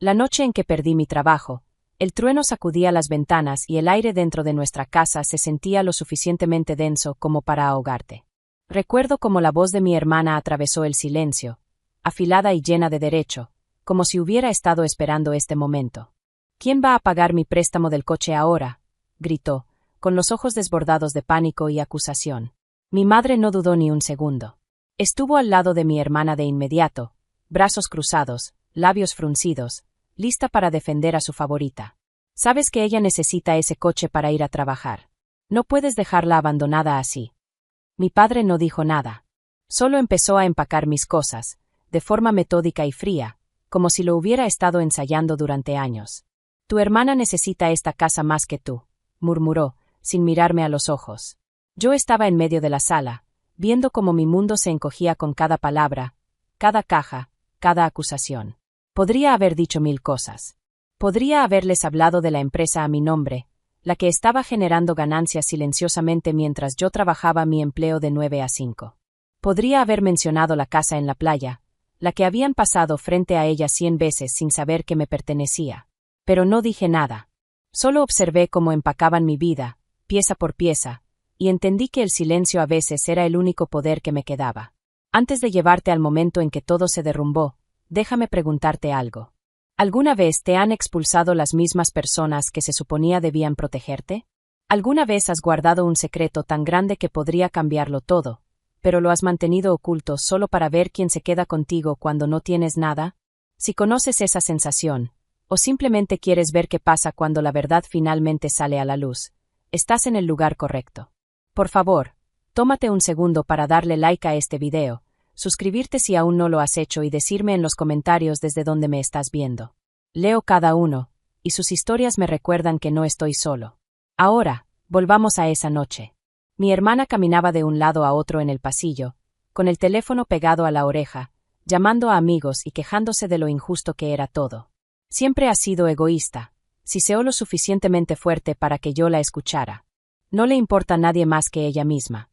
La noche en que perdí mi trabajo, el trueno sacudía las ventanas y el aire dentro de nuestra casa se sentía lo suficientemente denso como para ahogarte. Recuerdo cómo la voz de mi hermana atravesó el silencio, afilada y llena de derecho, como si hubiera estado esperando este momento. «¿Quién va a pagar mi préstamo del coche ahora?», gritó, con los ojos desbordados de pánico y acusación. Mi madre no dudó ni un segundo. Estuvo al lado de mi hermana de inmediato, brazos cruzados, labios fruncidos, lista para defender a su favorita. «Sabes que ella necesita ese coche para ir a trabajar. No puedes dejarla abandonada así». Mi padre no dijo nada. Solo empezó a empacar mis cosas, de forma metódica y fría, como si lo hubiera estado ensayando durante años. «Tu hermana necesita esta casa más que tú», murmuró, sin mirarme a los ojos. Yo estaba en medio de la sala, viendo cómo mi mundo se encogía con cada palabra, cada caja, cada acusación. Podría haber dicho 1000 cosas. Podría haberles hablado de la empresa a mi nombre, la que estaba generando ganancias silenciosamente mientras yo trabajaba mi empleo de 9 a 5. Podría haber mencionado la casa en la playa, la que habían pasado frente a ella 100 veces sin saber que me pertenecía. Pero no dije nada. Solo observé cómo empacaban mi vida, pieza por pieza, y entendí que el silencio a veces era el único poder que me quedaba. Antes de llevarte al momento en que todo se derrumbó, déjame preguntarte algo. ¿Alguna vez te han expulsado las mismas personas que se suponía debían protegerte? ¿Alguna vez has guardado un secreto tan grande que podría cambiarlo todo, pero lo has mantenido oculto solo para ver quién se queda contigo cuando no tienes nada? Si conoces esa sensación, o simplemente quieres ver qué pasa cuando la verdad finalmente sale a la luz, estás en el lugar correcto. Por favor, tómate un segundo para darle like a este video, suscribirte si aún no lo has hecho y decirme en los comentarios desde dónde me estás viendo. Leo cada uno, y sus historias me recuerdan que no estoy solo. Ahora, volvamos a esa noche. Mi hermana caminaba de un lado a otro en el pasillo, con el teléfono pegado a la oreja, llamando a amigos y quejándose de lo injusto que era todo. Siempre ha sido egoísta, siseó lo suficientemente fuerte para que yo la escuchara. No le importa a nadie más que ella misma.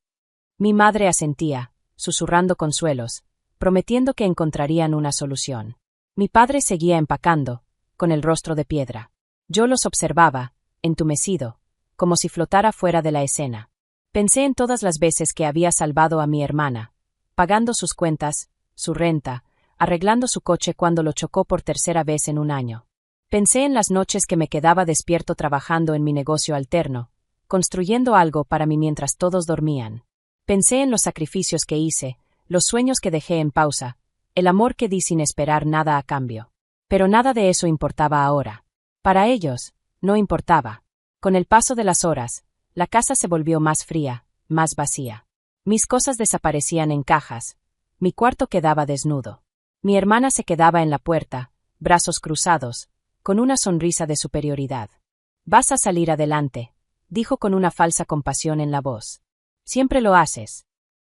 Mi madre asentía, susurrando consuelos, prometiendo que encontrarían una solución. Mi padre seguía empacando, con el rostro de piedra. Yo los observaba, entumecido, como si flotara fuera de la escena. Pensé en todas las veces que había salvado a mi hermana, pagando sus cuentas, su renta, arreglando su coche cuando lo chocó por tercera vez en un año. Pensé en las noches que me quedaba despierto trabajando en mi negocio alterno, construyendo algo para mí mientras todos dormían. Pensé en los sacrificios que hice, los sueños que dejé en pausa, el amor que di sin esperar nada a cambio. Pero nada de eso importaba ahora. Para ellos, no importaba. Con el paso de las horas, la casa se volvió más fría, más vacía. Mis cosas desaparecían en cajas. Mi cuarto quedaba desnudo. Mi hermana se quedaba en la puerta, brazos cruzados, con una sonrisa de superioridad. «Vas a salir adelante», dijo con una falsa compasión en la voz. «Siempre lo haces».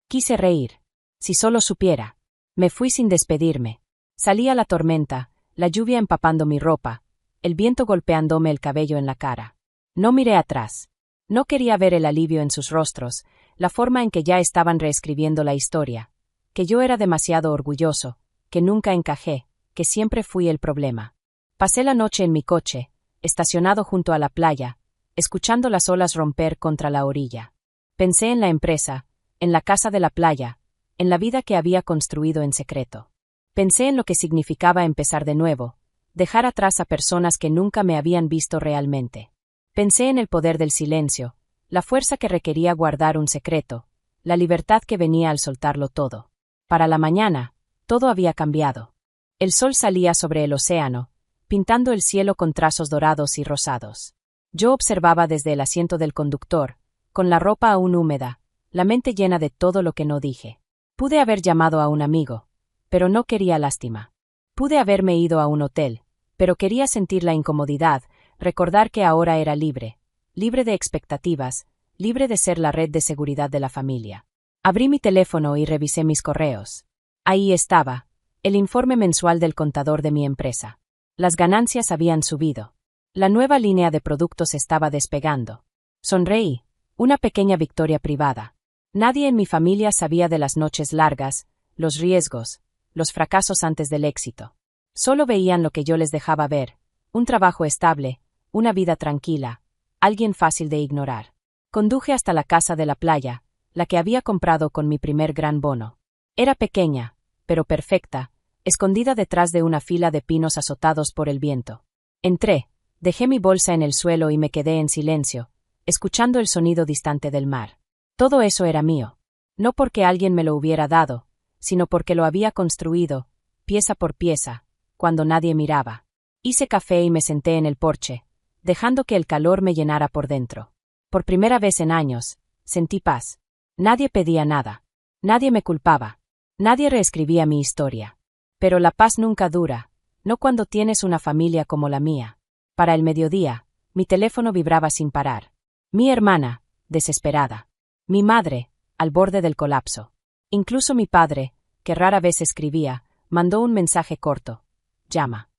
Quise reír. Si solo supiera. Me fui sin despedirme. Salía la tormenta, la lluvia empapando mi ropa, el viento golpeándome el cabello en la cara. No miré atrás. No quería ver el alivio en sus rostros, la forma en que ya estaban reescribiendo la historia, que yo era demasiado orgulloso, que nunca encajé, que siempre fui el problema. Pasé la noche en mi coche, estacionado junto a la playa, escuchando las olas romper contra la orilla. Pensé en la empresa, en la casa de la playa, en la vida que había construido en secreto. Pensé en lo que significaba empezar de nuevo, dejar atrás a personas que nunca me habían visto realmente. Pensé en el poder del silencio, la fuerza que requería guardar un secreto, la libertad que venía al soltarlo todo. Para la mañana, todo había cambiado. El sol salía sobre el océano, pintando el cielo con trazos dorados y rosados. Yo observaba desde el asiento del conductor, con la ropa aún húmeda, la mente llena de todo lo que no dije. Pude haber llamado a un amigo, pero no quería lástima. Pude haberme ido a un hotel, pero quería sentir la incomodidad, recordar que ahora era libre, libre de expectativas, libre de ser la red de seguridad de la familia. Abrí mi teléfono y revisé mis correos. Ahí estaba, el informe mensual del contador de mi empresa. Las ganancias habían subido. La nueva línea de productos estaba despegando. Sonreí, una pequeña victoria privada. Nadie en mi familia sabía de las noches largas, los riesgos, los fracasos antes del éxito. Solo veían lo que yo les dejaba ver: un trabajo estable, una vida tranquila, alguien fácil de ignorar. Conduje hasta la casa de la playa, la que había comprado con mi primer gran bono. Era pequeña, pero perfecta, escondida detrás de una fila de pinos azotados por el viento. Entré, dejé mi bolsa en el suelo y me quedé en silencio, escuchando el sonido distante del mar. Todo eso era mío. No porque alguien me lo hubiera dado, sino porque lo había construido, pieza por pieza, cuando nadie miraba. Hice café y me senté en el porche, dejando que el calor me llenara por dentro. Por primera vez en años, sentí paz. Nadie pedía nada. Nadie me culpaba. Nadie reescribía mi historia. Pero la paz nunca dura, no cuando tienes una familia como la mía. Para el mediodía, mi teléfono vibraba sin parar. Mi hermana, desesperada. Mi madre, al borde del colapso. Incluso mi padre, que rara vez escribía, mandó un mensaje corto: llama.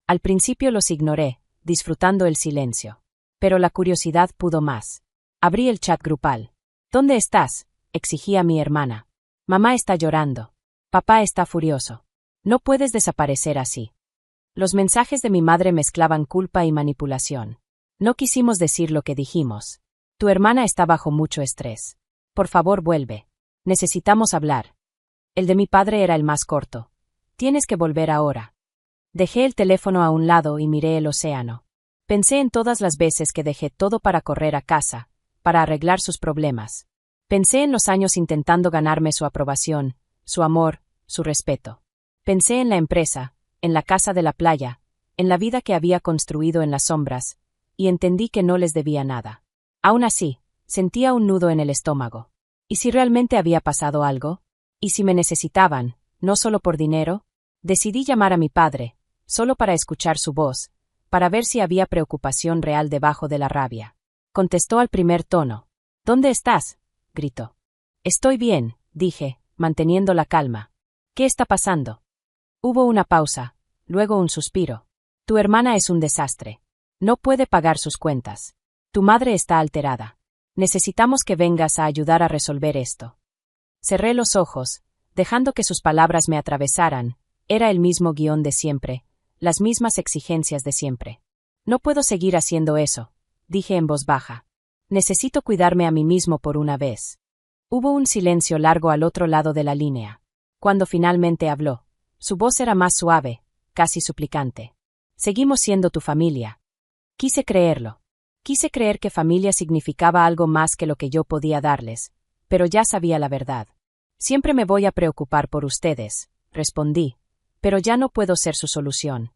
Al principio los ignoré, disfrutando el silencio. Pero la curiosidad pudo más. Abrí el chat grupal. ¿Dónde estás?, exigía mi hermana. Mamá está llorando. Papá está furioso. No puedes desaparecer así. Los mensajes de mi madre mezclaban culpa y manipulación. No quisimos decir lo que dijimos. Tu hermana está bajo mucho estrés. Por favor, vuelve. Necesitamos hablar. El de mi padre era el más corto. Tienes que volver ahora. Dejé el teléfono a un lado y miré el océano. Pensé en todas las veces que dejé todo para correr a casa, para arreglar sus problemas. Pensé en los años intentando ganarme su aprobación, su amor, su respeto. Pensé en la empresa, en la casa de la playa, en la vida que había construido en las sombras, y entendí que no les debía nada. Aún así, sentía un nudo en el estómago. ¿Y si realmente había pasado algo? ¿Y si me necesitaban, no solo por dinero? Decidí llamar a mi padre, solo para escuchar su voz, para ver si había preocupación real debajo de la rabia. Contestó al primer tono. ¿Dónde estás?, gritó. Estoy bien, dije, manteniendo la calma. ¿Qué está pasando? Hubo una pausa, luego un suspiro. Tu hermana es un desastre. No puede pagar sus cuentas. Tu madre está alterada. Necesitamos que vengas a ayudar a resolver esto. Cerré los ojos, dejando que sus palabras me atravesaran. Era el mismo guión de siempre, las mismas exigencias de siempre. No puedo seguir haciendo eso, dije en voz baja. Necesito cuidarme a mí mismo por una vez. Hubo un silencio largo al otro lado de la línea. Cuando finalmente habló, su voz era más suave, casi suplicante. Seguimos siendo tu familia. Quise creerlo. Quise creer que familia significaba algo más que lo que yo podía darles, pero ya sabía la verdad. Siempre me voy a preocupar por ustedes, respondí, pero ya no puedo ser su solución.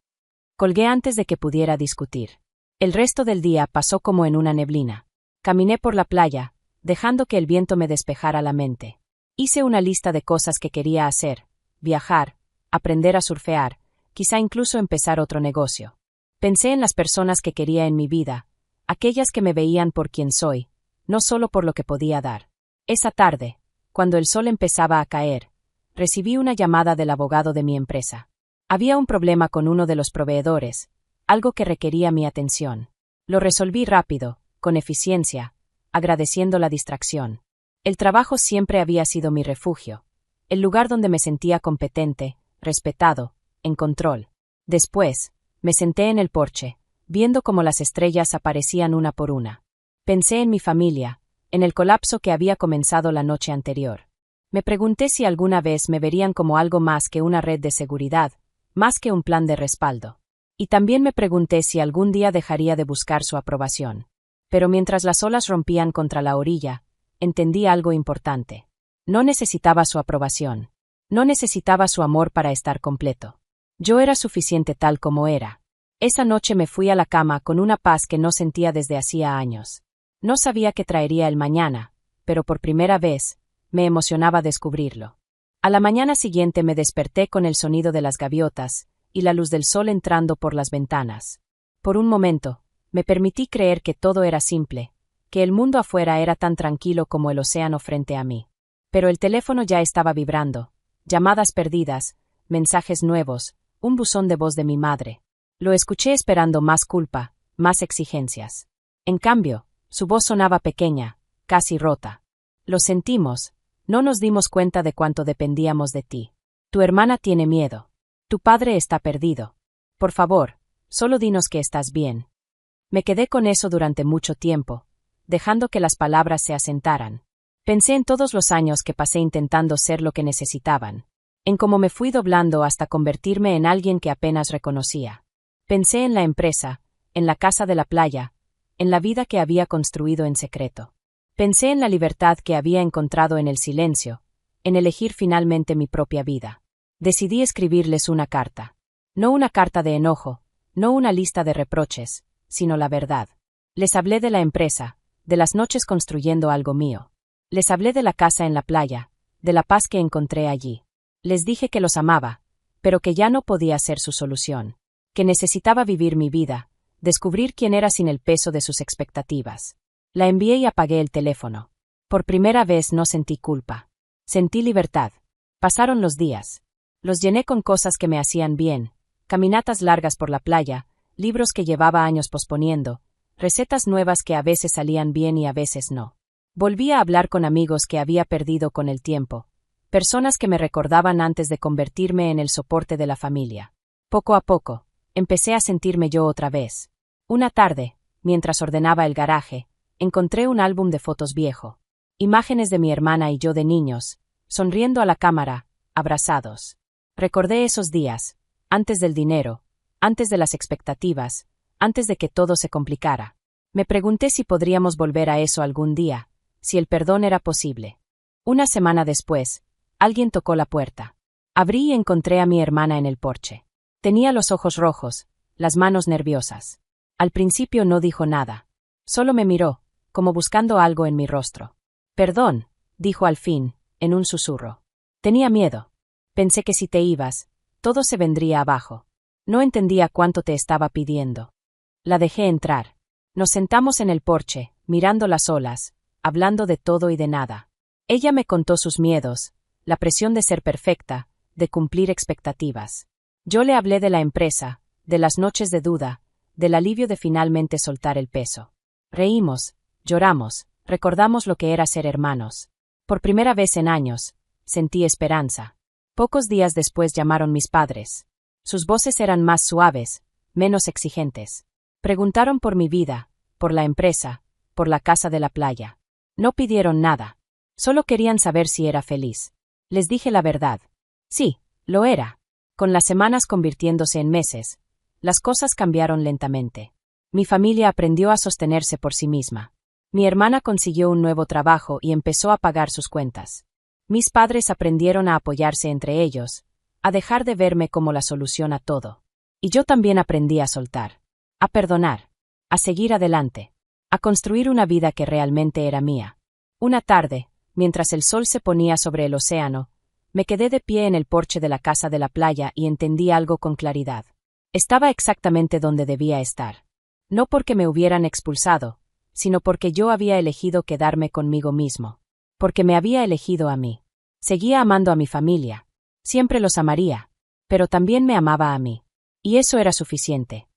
Colgué antes de que pudiera discutir. El resto del día pasó como en una neblina. Caminé por la playa, dejando que el viento me despejara la mente. Hice una lista de cosas que quería hacer: viajar, aprender a surfear, quizá incluso empezar otro negocio. Pensé en las personas que quería en mi vida, aquellas que me veían por quien soy, no solo por lo que podía dar. Esa tarde, cuando el sol empezaba a caer, recibí una llamada del abogado de mi empresa. Había un problema con uno de los proveedores, algo que requería mi atención. Lo resolví rápido, con eficiencia, agradeciendo la distracción. El trabajo siempre había sido mi refugio, el lugar donde me sentía competente, respetado, en control. Después, me senté en el porche, viendo cómo las estrellas aparecían una por una. Pensé en mi familia, en el colapso que había comenzado la noche anterior. Me pregunté si alguna vez me verían como algo más que una red de seguridad, más que un plan de respaldo. Y también me pregunté si algún día dejaría de buscar su aprobación. Pero mientras las olas rompían contra la orilla, entendí algo importante. No necesitaba su aprobación. No necesitaba su amor para estar completo. Yo era suficiente tal como era. Esa noche me fui a la cama con una paz que no sentía desde hacía años. No sabía qué traería el mañana, pero por primera vez, me emocionaba descubrirlo. A la mañana siguiente me desperté con el sonido de las gaviotas y la luz del sol entrando por las ventanas. Por un momento, me permití creer que todo era simple, que el mundo afuera era tan tranquilo como el océano frente a mí. Pero el teléfono ya estaba vibrando, llamadas perdidas, mensajes nuevos, un buzón de voz de mi madre. Lo escuché esperando más culpa, más exigencias. En cambio, su voz sonaba pequeña, casi rota. Lo sentimos, no nos dimos cuenta de cuánto dependíamos de ti. Tu hermana tiene miedo. Tu padre está perdido. Por favor, solo dinos que estás bien. Me quedé con eso durante mucho tiempo, dejando que las palabras se asentaran. Pensé en todos los años que pasé intentando ser lo que necesitaban, en cómo me fui doblando hasta convertirme en alguien que apenas reconocía. Pensé en la empresa, en la casa de la playa, en la vida que había construido en secreto. Pensé en la libertad que había encontrado en el silencio, en elegir finalmente mi propia vida. Decidí escribirles una carta. No una carta de enojo, no una lista de reproches, sino la verdad. Les hablé de la empresa, de las noches construyendo algo mío. Les hablé de la casa en la playa, de la paz que encontré allí. Les dije que los amaba, pero que ya no podía ser su solución, que necesitaba vivir mi vida, descubrir quién era sin el peso de sus expectativas. La envié y apagué el teléfono. Por primera vez no sentí culpa. Sentí libertad. Pasaron los días. Los llené con cosas que me hacían bien, caminatas largas por la playa, libros que llevaba años posponiendo, recetas nuevas que a veces salían bien y a veces no. Volví a hablar con amigos que había perdido con el tiempo, personas que me recordaban antes de convertirme en el soporte de la familia. Poco a poco, empecé a sentirme yo otra vez. Una tarde, mientras ordenaba el garaje, encontré un álbum de fotos viejo. Imágenes de mi hermana y yo de niños, sonriendo a la cámara, abrazados. Recordé esos días, antes del dinero, antes de las expectativas, antes de que todo se complicara. Me pregunté si podríamos volver a eso algún día, si el perdón era posible. Una semana después, alguien tocó la puerta. Abrí y encontré a mi hermana en el porche. Tenía los ojos rojos, las manos nerviosas. Al principio no dijo nada. Solo me miró, como buscando algo en mi rostro. Perdón, dijo al fin, en un susurro. Tenía miedo. Pensé que si te ibas, todo se vendría abajo. No entendía cuánto te estaba pidiendo. La dejé entrar. Nos sentamos en el porche, mirando las olas, hablando de todo y de nada. Ella me contó sus miedos, la presión de ser perfecta, de cumplir expectativas. Yo le hablé de la empresa, de las noches de duda, del alivio de finalmente soltar el peso. Reímos, lloramos, recordamos lo que era ser hermanos. Por primera vez en años, sentí esperanza. Pocos días después llamaron mis padres. Sus voces eran más suaves, menos exigentes. Preguntaron por mi vida, por la empresa, por la casa de la playa. No pidieron nada. Solo querían saber si era feliz. Les dije la verdad. Sí, lo era. Con las semanas convirtiéndose en meses, las cosas cambiaron lentamente. Mi familia aprendió a sostenerse por sí misma. Mi hermana consiguió un nuevo trabajo y empezó a pagar sus cuentas. Mis padres aprendieron a apoyarse entre ellos, a dejar de verme como la solución a todo. Y yo también aprendí a soltar, a perdonar, a seguir adelante, a construir una vida que realmente era mía. Una tarde, mientras el sol se ponía sobre el océano, me quedé de pie en el porche de la casa de la playa y entendí algo con claridad. Estaba exactamente donde debía estar. No porque me hubieran expulsado, sino porque yo había elegido quedarme conmigo mismo. Porque me había elegido a mí. Seguía amando a mi familia. Siempre los amaría. Pero también me amaba a mí. Y eso era suficiente.